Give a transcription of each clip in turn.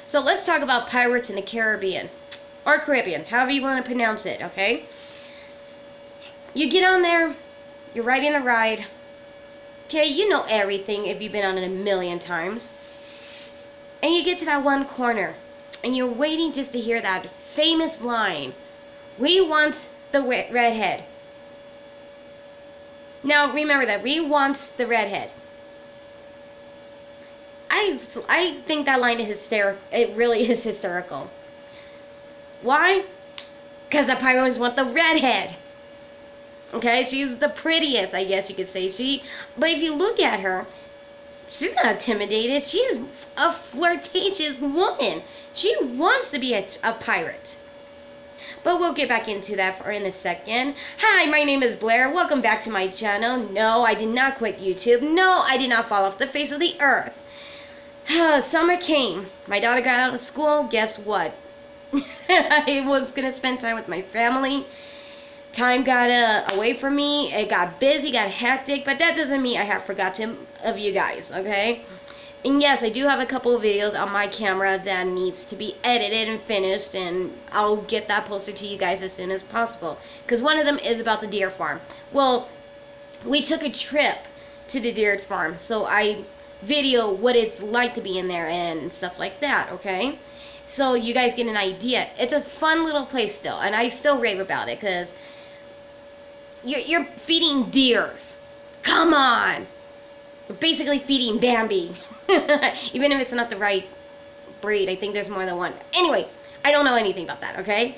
So let's talk about Pirates in the Caribbean. Or Caribbean, however you want to pronounce it, okay? You get on there, you're riding the ride. Okay, you know everything if you've been on it a million times. And you get to that one corner, and you're waiting just to hear that famous line, "We want the redhead." Now remember that, "We want the redhead." I think that line is hysterical. It really is hysterical. Why? Because the pirates want the redhead. Okay, she's the prettiest, I guess you could say. But if you look at her, she's not intimidated. She's a flirtatious woman. She wants to be a pirate. But we'll get back into that in a second. Hi, my name is Blair. Welcome back to my channel. No, I did not quit YouTube. No, I did not fall off the face of the earth. Summer came. My daughter got out of school. Guess what? I was going to spend time with my family. Time got away from me. It got busy, got hectic, but that doesn't mean I have forgotten of you guys, okay? And yes, I do have a couple of videos on my camera that needs to be edited and finished, and I'll get that posted to you guys as soon as possible. Because one of them is about the deer farm. Well, we took a trip to the deer farm, so I video what it's like to be in there and stuff like that, okay? So you guys get an idea. It's a fun little place still, and I still rave about it, because you're feeding deers. Come on! You're basically feeding Bambi. Even if it's not the right breed. I think there's more than one. Anyway, I don't know anything about that, okay?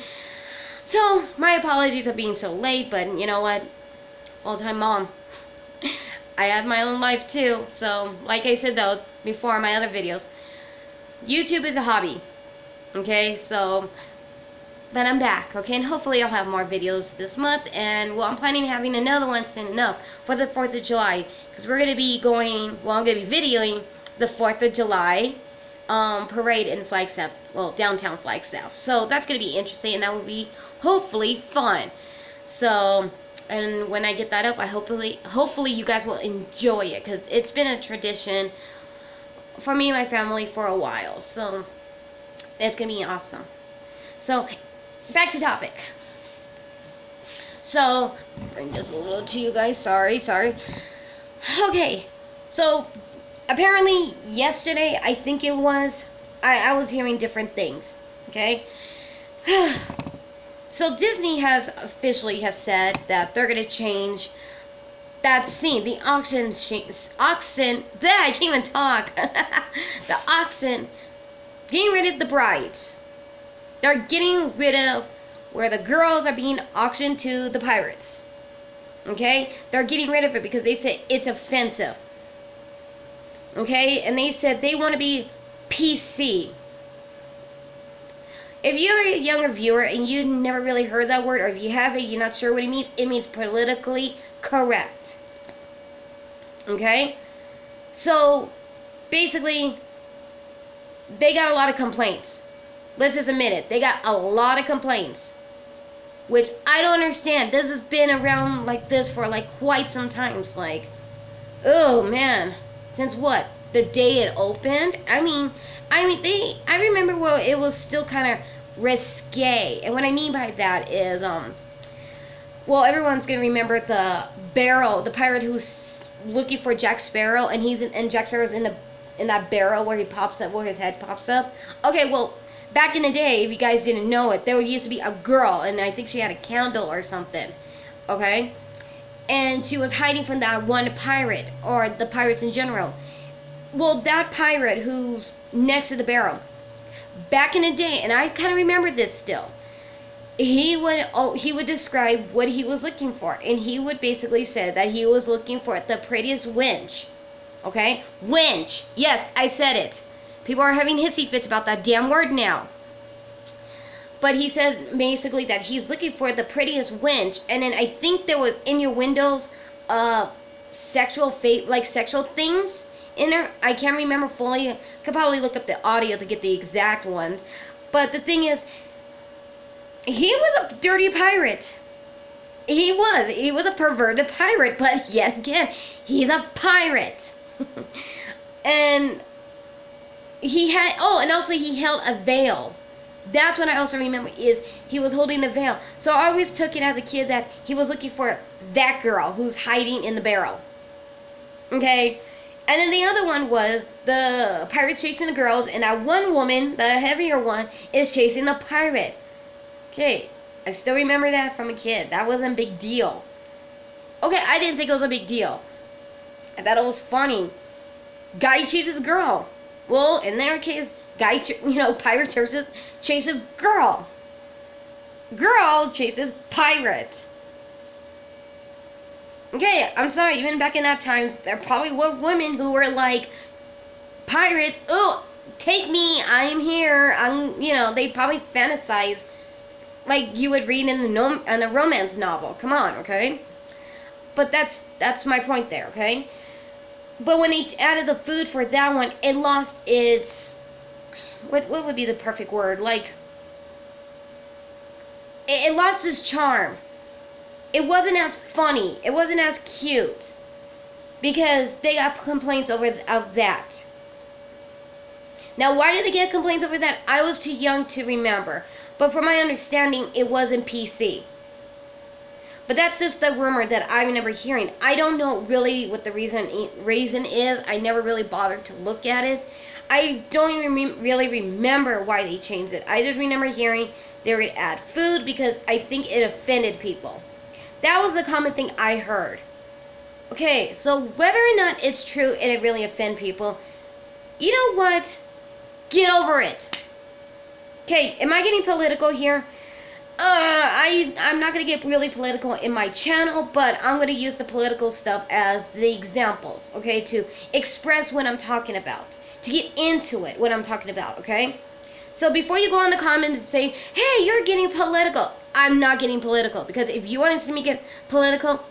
So, my apologies for being so late, but you know what? Full-time mom. I have my own life too. So, like I said though, before in my other videos, YouTube is a hobby. Okay, so, but I'm back, okay? And hopefully I'll have more videos this month. And, well, I'm planning on having another one soon enough for the 4th of July. Because we're going to be going, well, I'm going to be videoing the 4th of July parade in Flagstaff, well, downtown Flagstaff. So that's going to be interesting, and that will be hopefully fun. So, and when I get that up, I hopefully you guys will enjoy it, because it's been a tradition for me and my family for a while. So it's going to be awesome. So back to topic. So bring this a little to you guys. Sorry. Okay, so apparently yesterday, I think it was, I was hearing different things, okay? So Disney has officially said that they're going to change that scene, the I can't even talk. The auction, getting rid of the brides. They're getting rid of where the girls are being auctioned to the pirates. Okay? They're getting rid of it because they said it's offensive. Okay? And they said they want to be PC. If you're a younger viewer and you've never really heard that word, or if you have it, you're not sure what it means politically correct. Okay? So, basically, they got a lot of complaints. Let's just admit it. They got a lot of complaints. Which I don't understand. This has been around like this for like quite some times. Like, oh man, since what? The day it opened? I remember well, it was still kind of risque. And what I mean by that is, well, everyone's gonna remember the barrel, the pirate who's looking for Jack Sparrow, and Jack Sparrow's in that barrel where he pops up, where his head pops up. Okay, well, back in the day, if you guys didn't know it, there used to be a girl, and I think she had a candle or something, okay? And she was hiding from that one pirate, or the pirates in general. Well, that pirate who's next to the barrel, back in the day, and I kind of remember this still, he would describe what he was looking for, and he would basically say that he was looking for the prettiest wench, okay? Wench, yes, I said it. People are having hissy fits about that damn word now. But he said basically that he's looking for the prettiest wench, and then I think there was innuendos, sexual things in there. I can't remember fully. I could probably look up the audio to get the exact ones. But the thing is, he was a dirty pirate. He was a perverted pirate, but yet again, he's a pirate. And he had, oh, and also he held a veil. That's what I also remember, is he was holding a veil. So I always took it as a kid that he was looking for that girl who's hiding in the barrel. Okay? And then the other one was the pirates chasing the girls, and that one woman, the heavier one, is chasing the pirate. Okay, I still remember that from a kid. That wasn't a big deal. Okay, I didn't think it was a big deal. I thought it was funny. Guy chases girl. Well, in their case, guy, pirate chases girl. Girl chases pirate. Okay, I'm sorry, even back in that times, there probably were women who were like, pirates, oh, take me, I'm here, they probably fantasize like you would read in a romance novel. Come on, okay? But that's my point there, okay? But when they added the food for that one, it lost its, what would be the perfect word? Like, it lost its charm. It wasn't as funny. It wasn't as cute. Because they got complaints of that. Now, why did they get complaints over that? I was too young to remember. But from my understanding, it wasn't PC. But that's just the rumor that I remember hearing. I don't know really what the reason is. I never really bothered to look at it. I don't even really remember why they changed it. I just remember hearing they would add food because I think it offended people. That was the common thing I heard. Okay, so whether or not it's true and it really offend people, you know what? Get over it. Okay, am I getting political here? I'm not going to get really political in my channel, but I'm going to use the political stuff as the examples, okay, to express what I'm talking about, to get into it, what I'm talking about, okay? So before you go in the comments and say, hey, you're getting political, I'm not getting political, because if you want to see me get political,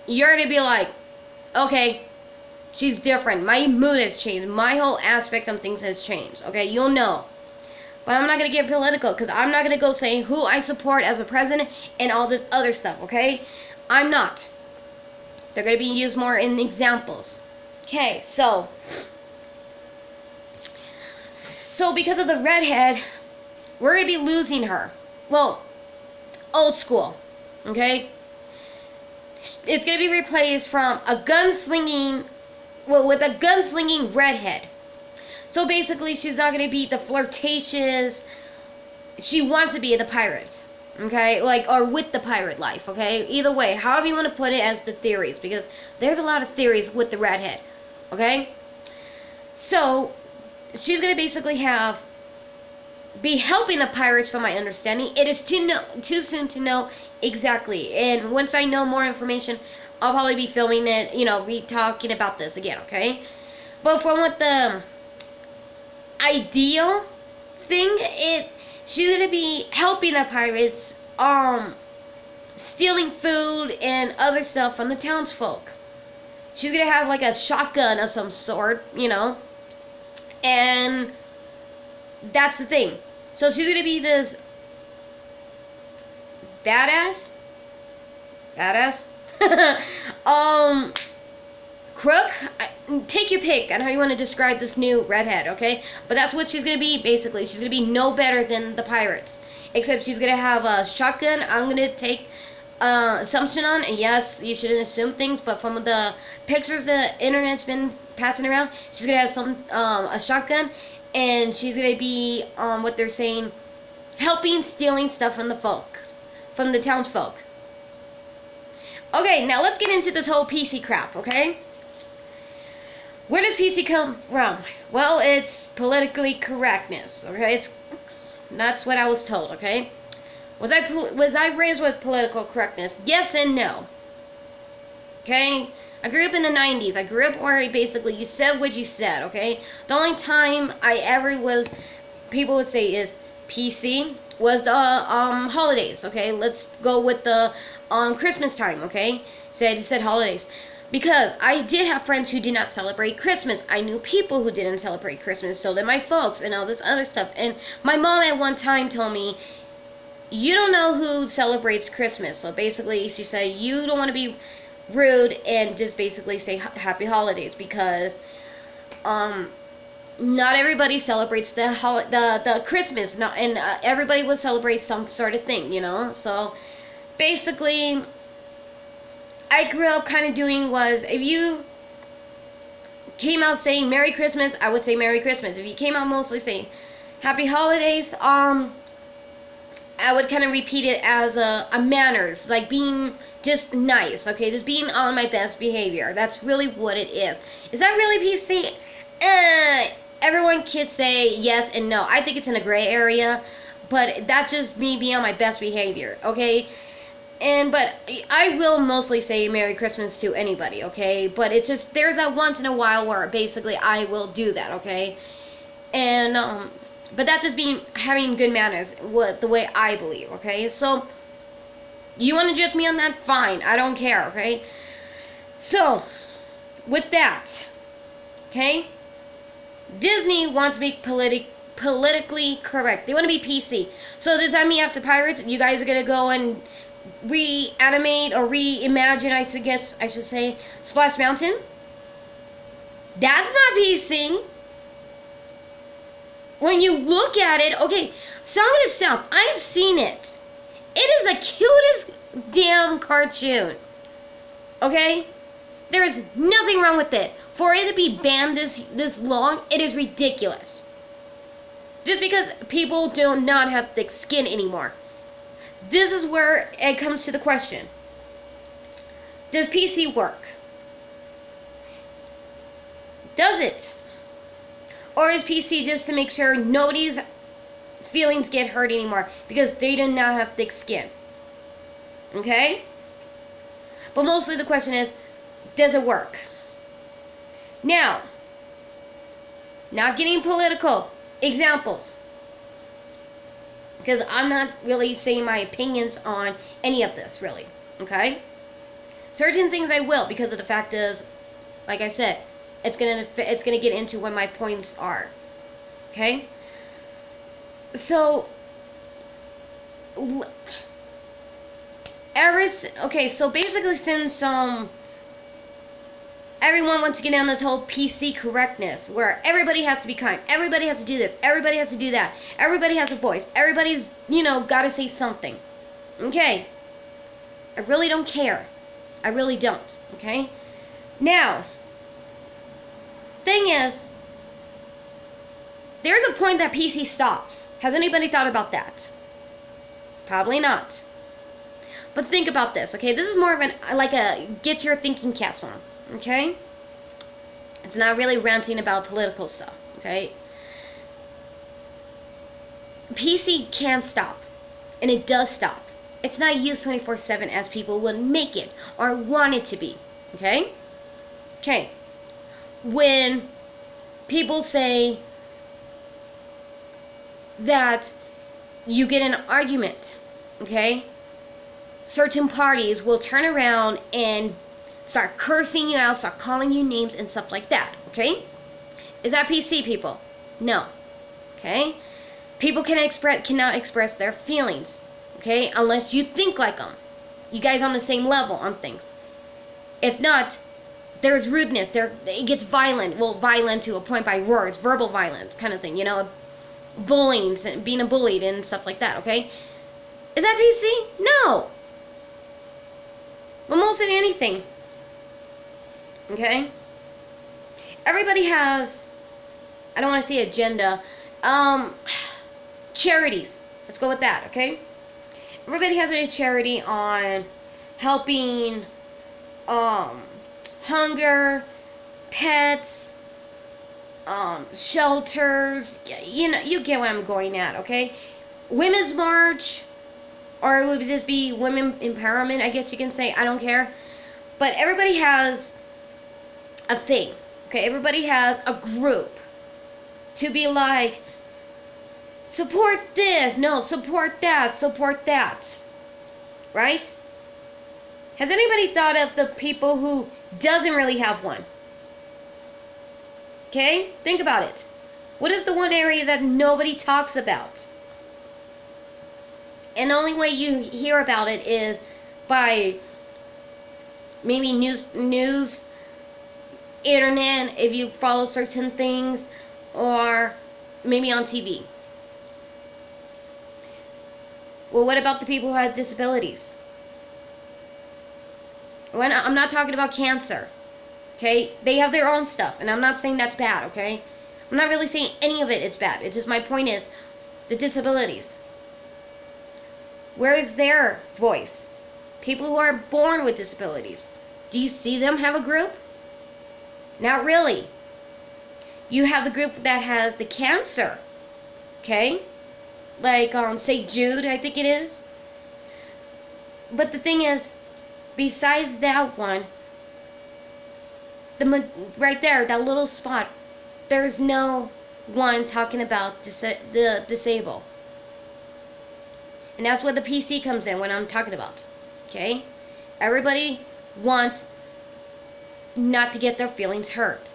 you're going to be like, okay, she's different, my mood has changed, my whole aspect on things has changed, okay, you'll know. But I'm not going to get political, because I'm not going to go saying who I support as a president and all this other stuff, okay? I'm not. They're going to be used more in examples. Okay, so because of the redhead, we're going to be losing her. Well, old school, okay? It's going to be replaced from a gunslinging, with a gunslinging redhead. So basically, she's not going to be the flirtatious, she wants to be the pirates, okay? Like, or with the pirate life, okay? Either way, however you want to put it as the theories, because there's a lot of theories with the redhead, okay? So, she's going to basically be helping the pirates from my understanding. It is too soon to know exactly, and once I know more information, I'll probably be filming it, be talking about this again, okay? But from what the ideal thing, she's gonna be helping the pirates, stealing food and other stuff from the townsfolk. She's gonna have like a shotgun of some sort, and that's the thing. So she's gonna be this badass crook, take your pick on how you want to describe this new redhead, okay? But that's what she's going to be, basically. She's going to be no better than the pirates, except she's going to have a shotgun. I'm going to take assumption on, and yes, you shouldn't assume things, but from the pictures the internet's been passing around, she's going to have a shotgun, and she's going to be, what they're saying, stealing stuff from the townsfolk. Okay, now let's get into this whole PC crap, okay? Where does PC come from? Well, it's politically correctness, okay? That's what I was told, okay? Was I raised with political correctness? Yes and no. Okay? I grew up in the 90s. I grew up where basically you said what you said, okay? The only time I ever people would say is PC was the holidays, okay? Let's go with the Christmas time, okay? Said holidays. Because I did have friends who did not celebrate Christmas. I knew people who didn't celebrate Christmas. So did my folks and all this other stuff. And my mom at one time told me, you don't know who celebrates Christmas. So basically she said, you don't want to be rude and just basically say happy holidays. Because not everybody celebrates the Christmas, not, and everybody will celebrate some sort of thing, you know. So basically, I grew up kind of doing was, if you came out saying Merry Christmas, I would say Merry Christmas. If you came out mostly saying Happy Holidays, I would kind of repeat it as a manners, like being just nice, okay, just being on my best behavior. That's really what it is. Is that really PC? Everyone can say yes and no. I think it's in a gray area, but that's just me being on my best behavior, okay? But I will mostly say Merry Christmas to anybody, okay? But it's just, there's that once in a while where basically I will do that, okay? And, but that's just having good manners, the way I believe, okay? So, you want to judge me on that? Fine, I don't care, okay? So, with that, okay? Disney wants to be politically correct. They want to be PC. So does that mean after Pirates, you guys are going to go and reanimate or reimagine, I guess I should say, Splash Mountain? That's not PC. When you look at it, okay, Song of the South, I've seen it. It is the cutest damn cartoon. Okay? There's nothing wrong with it. For it to be banned this long, it is ridiculous. Just because people do not have thick skin anymore. This is where it comes to the question. Does PC work? Does it? Or is PC just to make sure nobody's feelings get hurt anymore because they do not have thick skin? Okay? But mostly the question is, does it work? Now, not getting political, examples. Because I'm not really saying my opinions on any of this, really. Okay? Certain things I will, because of the fact is, like I said, it's gonna get into what my points are. Okay? So, so basically since everyone wants to get down this whole PC correctness, where everybody has to be kind, everybody has to do this, everybody has to do that, everybody has a voice, everybody's, gotta say something. Okay? I really don't care. I really don't. Okay? Now, thing is, there's a point that PC stops. Has anybody thought about that? Probably not. But think about this, okay? This is more of a get your thinking caps on, okay? It's not really ranting about political stuff, okay? PC can stop, and it does stop. It's not used 24/7 as people would make it or want it to be, okay? Okay. When people say that you get an argument, okay? Certain parties will turn around and start cursing you out, start calling you names and stuff like that, okay? Is that PC, people? No, okay? People cannot express their feelings, okay? Unless you think like them. You guys on the same level on things. If not, there's rudeness. It gets violent. Well, violent to a point by words, verbal violence kind of thing, bullying, being bullied and stuff like that, okay? Is that PC? No. Well, most of anything, okay? Everybody has, I don't want to say agenda, charities. Let's go with that, okay? Everybody has a charity on helping, hunger, pets, shelters, you get what I'm going at, okay? Women's March, or it would just be women empowerment, I guess you can say, I don't care. But everybody has a thing, okay? Everybody has a group to be like, support this, no, support that, right? Has anybody thought of the people who doesn't really have one? Okay? Think about it. What is the one area that nobody talks about? And the only way you hear about it is by maybe news, internet, if you follow certain things, or maybe on TV. Well, what about the people who have disabilities? I'm not talking about cancer. Okay? They have their own stuff, and I'm not saying that's bad, okay? I'm not really saying any of it is bad. It's just my point is the disabilities. Where is their voice? People who are born with disabilities. Do you see them have a group? Not really. You have the group that has the cancer. Okay? Like, St. Jude, I think it is. But the thing is, besides that one, right there, that little spot, there's no one talking about the disabled. And that's what the PC comes in when I'm talking about. Okay? Everybody wants not to get their feelings hurt.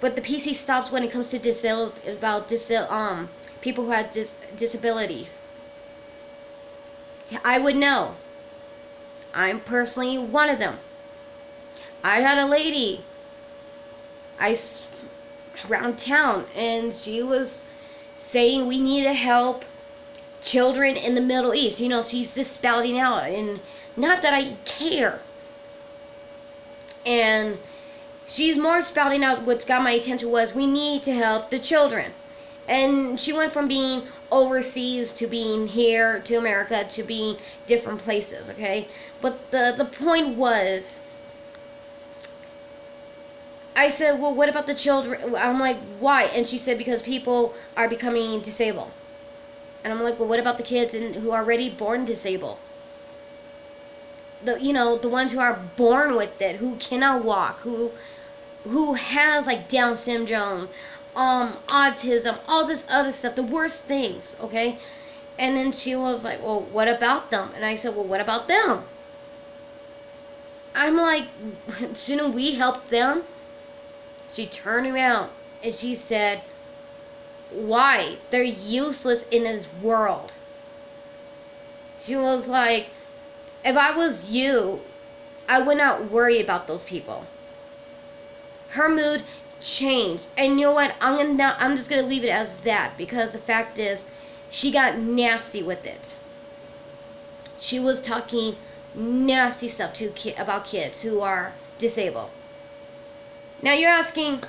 But the PC stops when it comes to people who have disabilities. I would know. I'm personally one of them. I had a lady around town, and she was saying we need to help children in the Middle East. You know, she's just spouting out, and not that I care. And she's more spouting out what's got my attention was we need to help the children. And she went from being overseas to being here to America to being different places, okay? But the point was, I said, well, what about the children? I'm like, why? And she said, because people are becoming disabled. And I'm like, well, what about the kids who are already born disabled? The ones who are born with it, who cannot walk, who has like Down syndrome, autism, all this other stuff, the worst things, okay? And then she was like, well, what about them? And I said, well, what about them? I'm like, shouldn't we help them? She turned around and she said, why? They're useless in this world. She was like, if I was you, I would not worry about those people. Her mood changed. And you know what? I'm just gonna leave it as that, because the fact is, she got nasty with it. She was talking nasty stuff about kids who are disabled. Now you're asking,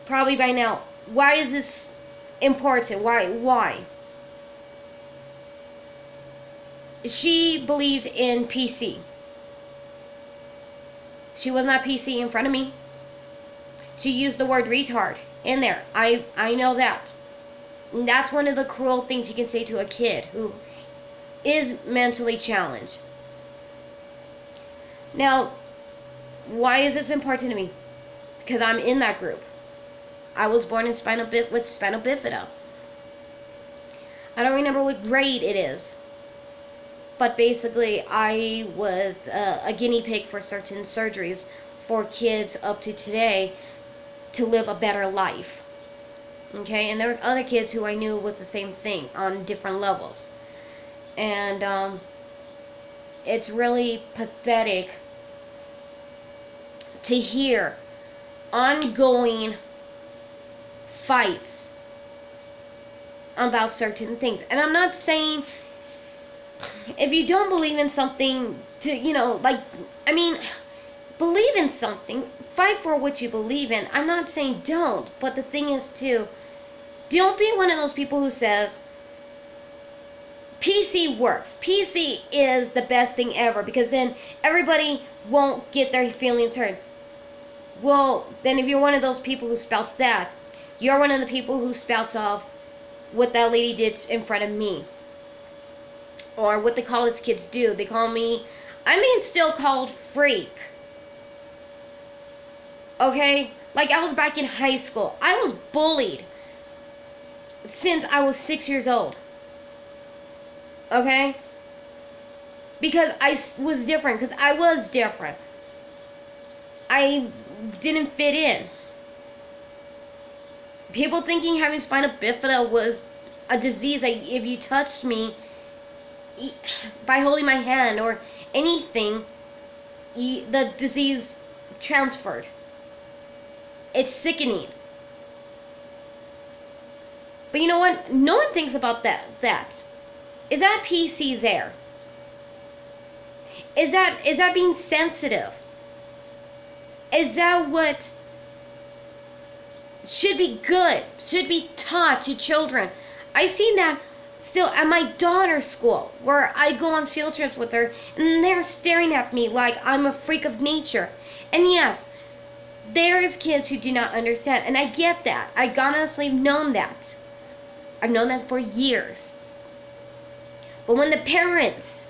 probably by now, why is this important? Why? She believed in PC. She was not PC in front of me. She used the word retard in there. I know that. And that's one of the cruel things you can say to a kid who is mentally challenged. Now, why is this important to me? Because I'm in that group. I was born with spinal bifida. I don't remember what grade it is. But basically, I was a guinea pig for certain surgeries for kids up to today to live a better life. Okay, and there was other kids who I knew was the same thing on different levels. And it's really pathetic to hear ongoing fights about certain things. And I'm not saying if you don't believe in something believe in something, fight for what you believe in. I'm not saying don't, but the thing is too, don't be one of those people who says PC works. PC is the best thing ever, because then everybody won't get their feelings hurt. Well, then if you're one of those people who spouts that, you're one of the people who spouts off what that lady did in front of me. Or what the college kids do. They call me, still called freak. Okay? Like, I was back in high school. I was bullied since I was 6 years old. Okay? Because I was different. Because I was different. I didn't fit in. People thinking having spinal bifida was a disease that if you touched me by holding my hand or anything, the disease transferred. It's sickening. But you know what? No one thinks about that. Is that PC there? Is that being sensitive? Is that what should be good, should be taught to children? I see that still at my daughter's school, where I go on field trips with her, and they're staring at me like I'm a freak of nature. And yes, there is kids who do not understand, and I get that. I honestly known that. I've known that for years. But when the parents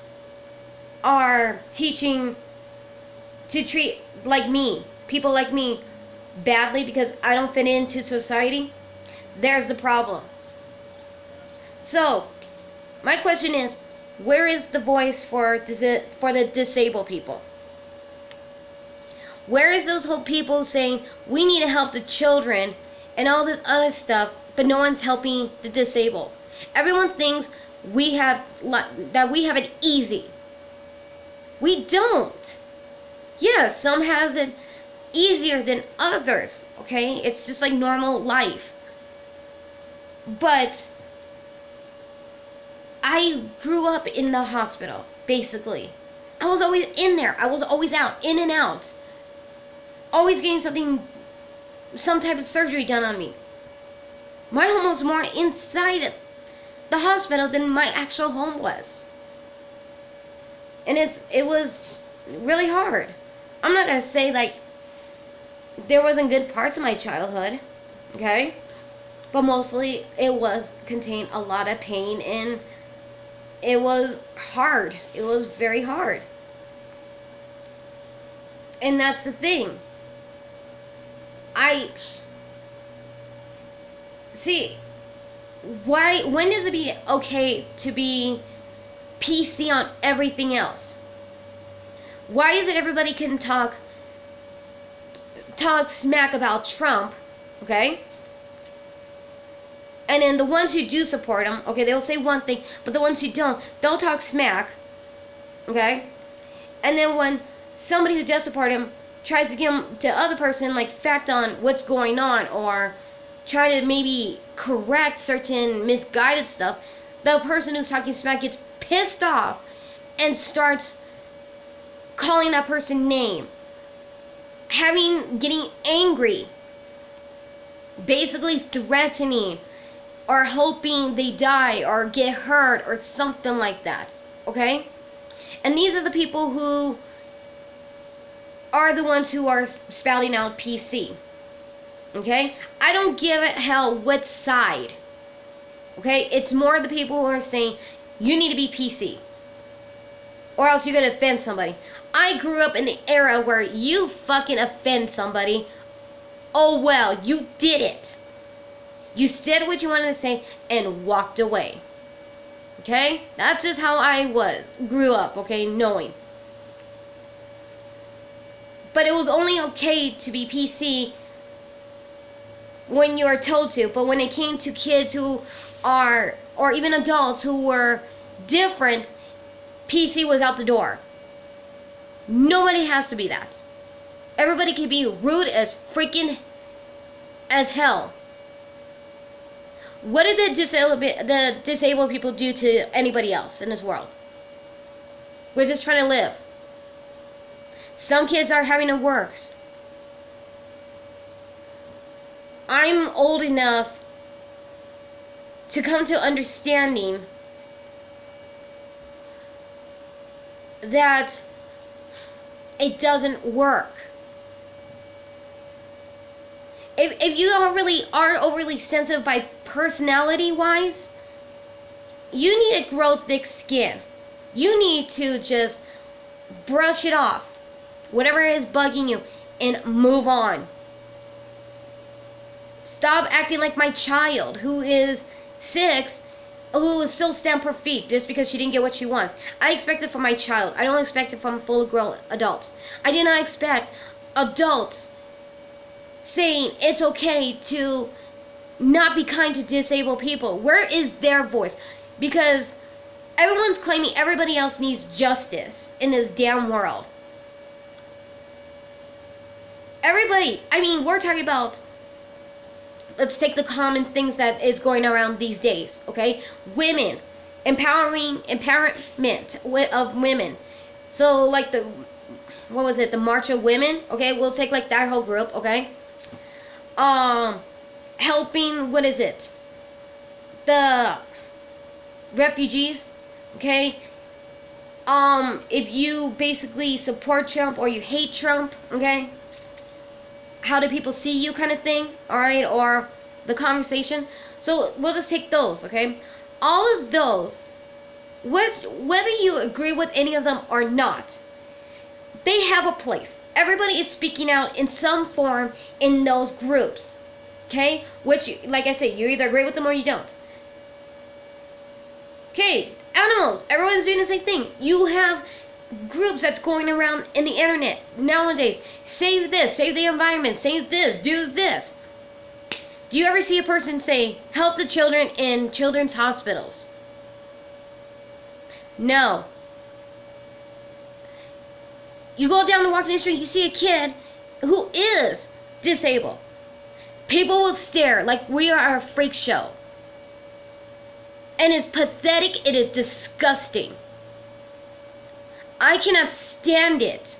are teaching to treat like me, people like me, badly because I don't fit into society, there's a problem. So, my question is, where is the voice for the disabled people? Where is those whole people saying we need to help the children and all this other stuff, but no one's helping the disabled? Everyone thinks that we have it easy. We don't. Yes, some has it easier than others, okay? It's just like normal life. But I grew up in the hospital, basically. I was always in there. I was always out, in and out. Always getting some type of surgery done on me. My home was more inside the hospital than my actual home was. And it was really hard. I'm not gonna say like there wasn't good parts of my childhood, okay? But mostly it contained a lot of pain, and it was hard. It was very hard. And that's the thing. When does it be okay to be PC on everything else? Why is it everybody can talk smack about Trump, okay? And then the ones who do support him, okay, they'll say one thing, but the ones who don't, they'll talk smack, okay? And then when somebody who does support him tries to give the other person like fact on what's going on, or try to maybe correct certain misguided stuff, the person who's talking smack gets pissed off and starts calling that person name, getting angry, basically threatening or hoping they die or get hurt or something like that, okay? And these are the people who are the ones who are spouting out PC, okay? I don't give a hell what side, okay? It's more the people who are saying you need to be PC or else you're gonna offend somebody. I grew up in the era where you fucking offend somebody, oh well, you did it. You said what you wanted to say and walked away. Okay? That's just how I grew up, okay, knowing. But it was only okay to be PC when you are told to. But when it came to kids who are, or even adults who were different, PC was out the door. Nobody has to be that. Everybody can be rude as freaking as hell. What did the disabled people do to anybody else in this world? We're just trying to live. Some kids are having it worse. I'm old enough to come to understanding that it doesn't work. If you aren't overly sensitive by personality wise, you need to grow thick skin. You need to just brush it off, whatever is bugging you, and move on. Stop acting like my child who is 6, who will still stamp her feet just because she didn't get what she wants. I expect it from my child. I don't expect it from full-grown adults. I do not expect adults saying it's okay to not be kind to disabled people. Where is their voice? Because everyone's claiming everybody else needs justice in this damn world. Everybody, I mean, we're talking about, let's take the common things that is going around these days, okay? Women, empowerment of women. So like what was it, the March of Women, okay? We'll take like that whole group, okay? Helping, what is it? The refugees, okay? If you basically support Trump or you hate Trump, okay? How do people see you kind of thing, alright? Or the conversation. So we'll just take those, okay? All of those, whether you agree with any of them or not, they have a place. Everybody is speaking out in some form in those groups, okay? Which, like I said, you either agree with them or you don't. Okay, animals, everyone's doing the same thing. You have groups that's going around in the internet nowadays. Save this, save the environment, save this, do this. Do you ever see a person say, help the children in children's hospitals? No. You go down the walking street, you see a kid who is disabled. People will stare like we are a freak show. And it's pathetic, it is disgusting. I cannot stand it.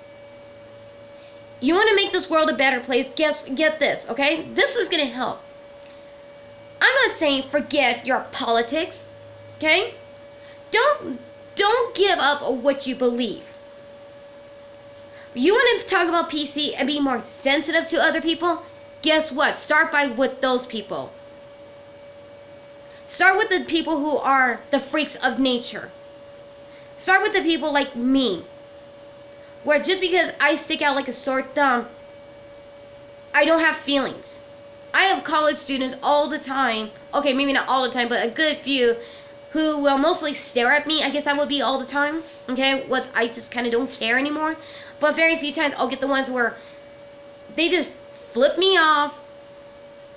You want to make this world a better place? Get this, okay? This is going to help. I'm not saying forget your politics, okay? Don't give up what you believe. You want to talk about PC and be more sensitive to other people? Guess what? Start with those people. Start with the people who are the freaks of nature. Start with the people like me, where just because I stick out like a sore thumb, I don't have feelings. I have college students all the time, okay, maybe not all the time, but a good few, who will mostly stare at me. I guess that would be all the time, okay? I just kind of don't care anymore. But very few times I'll get the ones where they just flip me off.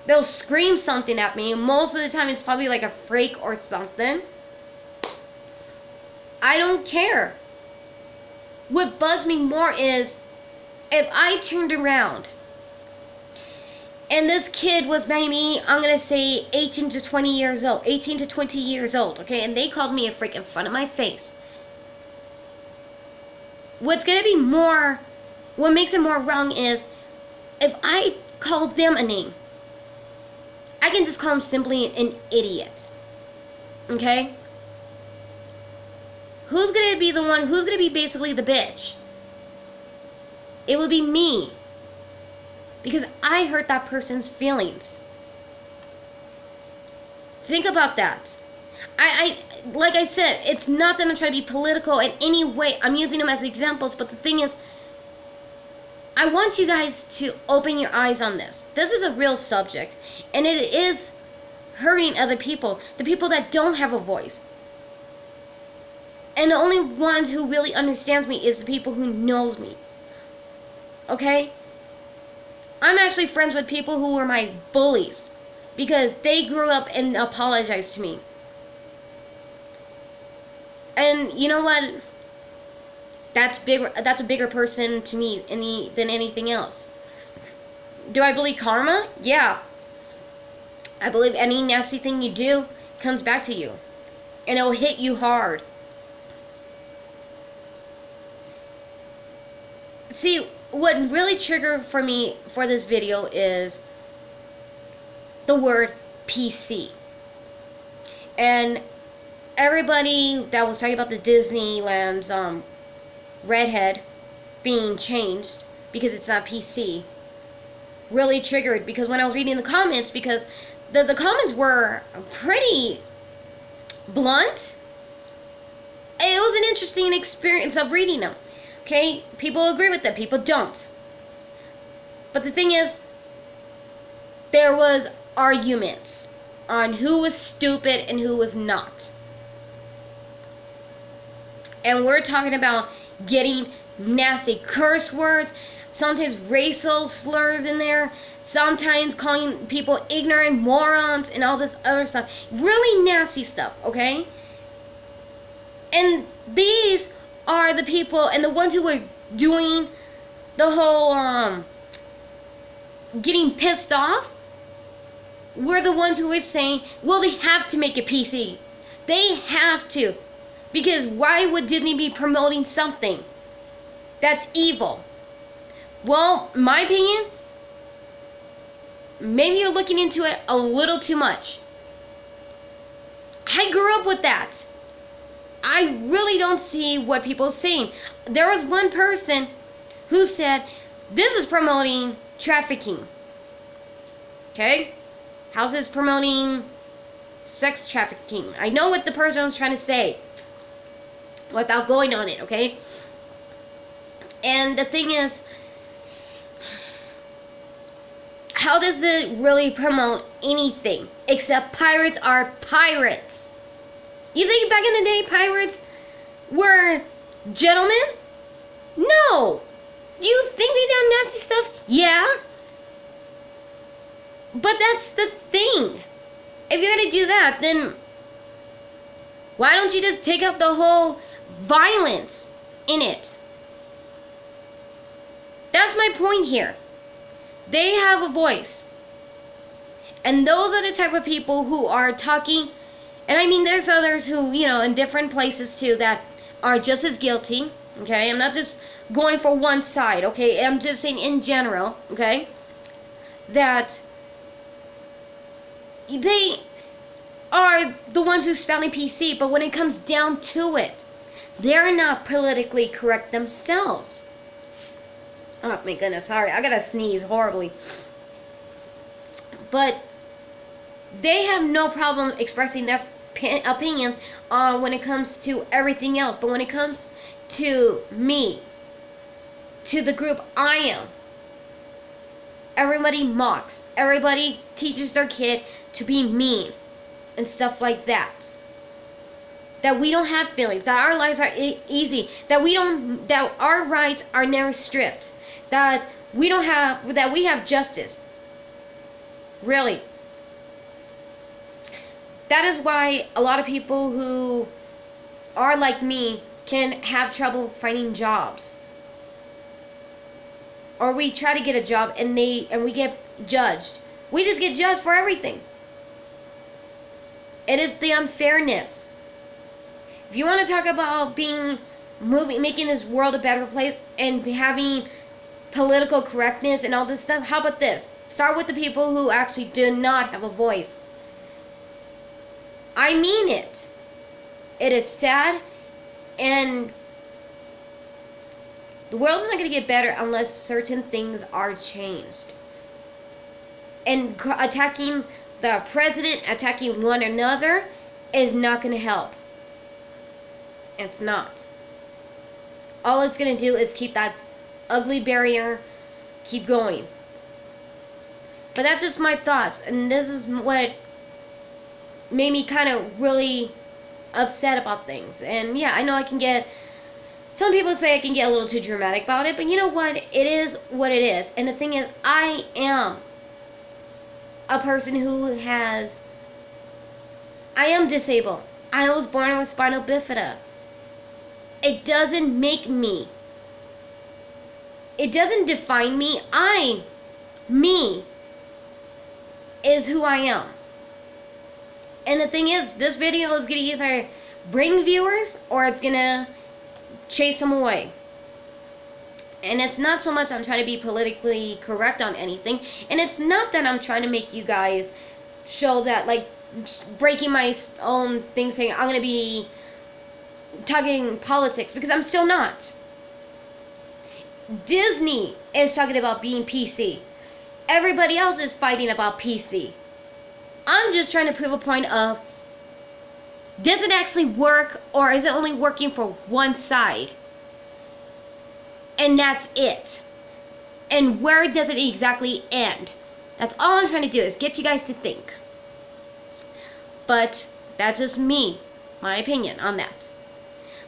They'll scream something at me. Most of the time it's probably like a freak or something. I don't care. What bugs me more is if I turned around and this kid was maybe, I'm going to say 18 to 20 years old, okay, and they called me a freak in front of my face. What's going to be more, what makes it more wrong is if I call them a name, I can just call them simply an idiot, okay? Who's going to be the one, who's going to be basically the bitch? It would be me. Because I hurt that person's feelings. Think about that. Like I said, it's not that I'm trying to be political in any way. I'm using them as examples, but the thing is, I want you guys to open your eyes on this. This is a real subject, and it is hurting other people, the people that don't have a voice. And the only ones who really understands me is the people who knows me. Okay? I'm actually friends with people who were my bullies because they grew up and apologized to me. And you know what? That's a bigger person to me than anything else. Do I believe karma? Yeah. I believe any nasty thing you do comes back to you. And it'll hit you hard. See, what really triggered for me for this video is the word PC. And everybody that was talking about the Disneyland's Redhead being changed because it's not PC really triggered, because when I was reading the comments, because the comments were pretty blunt. It was an interesting experience of reading them. Okay, people agree with them, people don't. But the thing is, there was arguments on who was stupid and who was not. And we're talking about getting nasty curse words, sometimes racial slurs in there, sometimes calling people ignorant morons and all this other stuff. Really nasty stuff, okay? And these are the people and the ones who were doing the whole getting pissed off were the ones who were saying, well, they have to make it PC. They have to. Because why would Disney be promoting something that's evil? Well, my opinion, maybe you're looking into it a little too much. I grew up with that. I really don't see what people are saying. There was one person who said, this is promoting trafficking. Okay? How's this promoting sex trafficking? I know what the person was trying to say without going on it, okay? And the thing is, how does it really promote anything except pirates are pirates? You think back in the day pirates were gentlemen? No. You think they done nasty stuff? Yeah. But that's the thing. If you're gonna do that, then why don't you just take out the whole violence in it? That's my point here. They have a voice. And those are the type of people who are talking. And I mean, there's others who, you know, in different places too, that are just as guilty. Okay, I'm not just going for one side. Okay, I'm just saying in general. Okay, that they are the ones who's spelling PC, but when it comes down to it, they're not politically correct themselves. Oh my goodness, sorry, I gotta sneeze horribly. But they have no problem expressing their opinions on when it comes to everything else. But when it comes to me, to the group I am, everybody mocks. Everybody teaches their kid to be mean and stuff like that. That we don't have feelings. That our lives are easy. That our rights are never stripped. That we have justice. Really. That is why a lot of people who are like me can have trouble finding jobs. Or we try to get a job and we get judged. We just get judged for everything. It is the unfairness. If you want to talk about making this world a better place and having political correctness and all this stuff, how about this? Start with the people who actually do not have a voice. I mean it. It is sad, and the world's not going to get better unless certain things are changed. And attacking the president, attacking one another, is not going to help. It's not. All it's going to do is keep that ugly barrier, keep going. But that's just my thoughts, and this is what made me kind of really upset about things. And yeah, I know I can get, some people say I can get a little too dramatic about it, but you know what? It is what it is. And the thing is, I am a person who I am disabled. I was born with spinal bifida. It doesn't make me. It doesn't define me. Me, is who I am. And the thing is, this video is going to either bring viewers or it's going to chase them away. And it's not so much I'm trying to be politically correct on anything. And it's not that I'm trying to make you guys show that, like, breaking my own thing, saying I'm going to be talking politics, because I'm still not. Disney is talking about being PC. Everybody else is fighting about PC. I'm just trying to prove a point of, does it actually work, or is it only working for one side? And that's it. And where does it exactly end? That's all I'm trying to do, is get you guys to think. But that's just me, my opinion on that.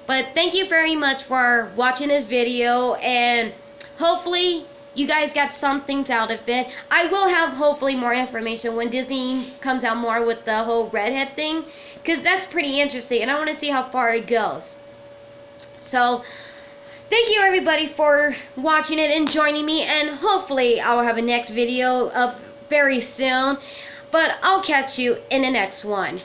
But thank you very much for watching this video, and hopefully you guys got something out of it. I will have hopefully more information when Disney comes out more with the whole Redhead thing, because that's pretty interesting and I want to see how far it goes. So thank you everybody for watching it and joining me, and hopefully I'll have a next video up very soon. But I'll catch you in the next one.